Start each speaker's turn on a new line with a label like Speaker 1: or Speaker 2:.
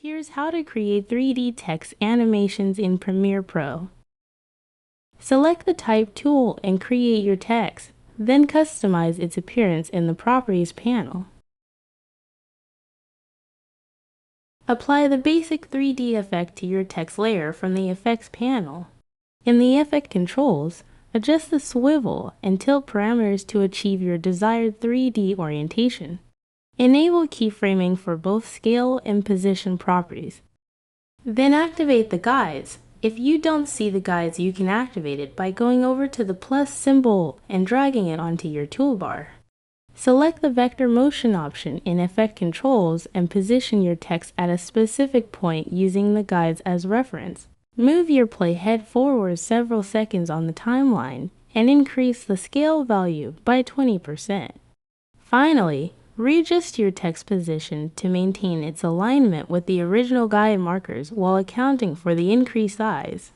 Speaker 1: Here's how to create 3D text animations in Premiere Pro. Select the Type tool and create your text, then customize its appearance in the Properties panel. Apply the basic 3D effect to your text layer from the Effects panel. In the Effect Controls, adjust the swivel and tilt parameters to achieve your desired 3D orientation. Enable keyframing for both scale and position properties. Then activate the guides. If you don't see the guides, you can activate it by going over to the plus symbol and dragging it onto your toolbar. Select the Vector Motion option in Effect Controls and position your text at a specific point using the guides as reference. Move your playhead forward several seconds on the timeline and increase the scale value by 20%. Finally, readjust your text position to maintain its alignment with the original guide markers while accounting for the increased size.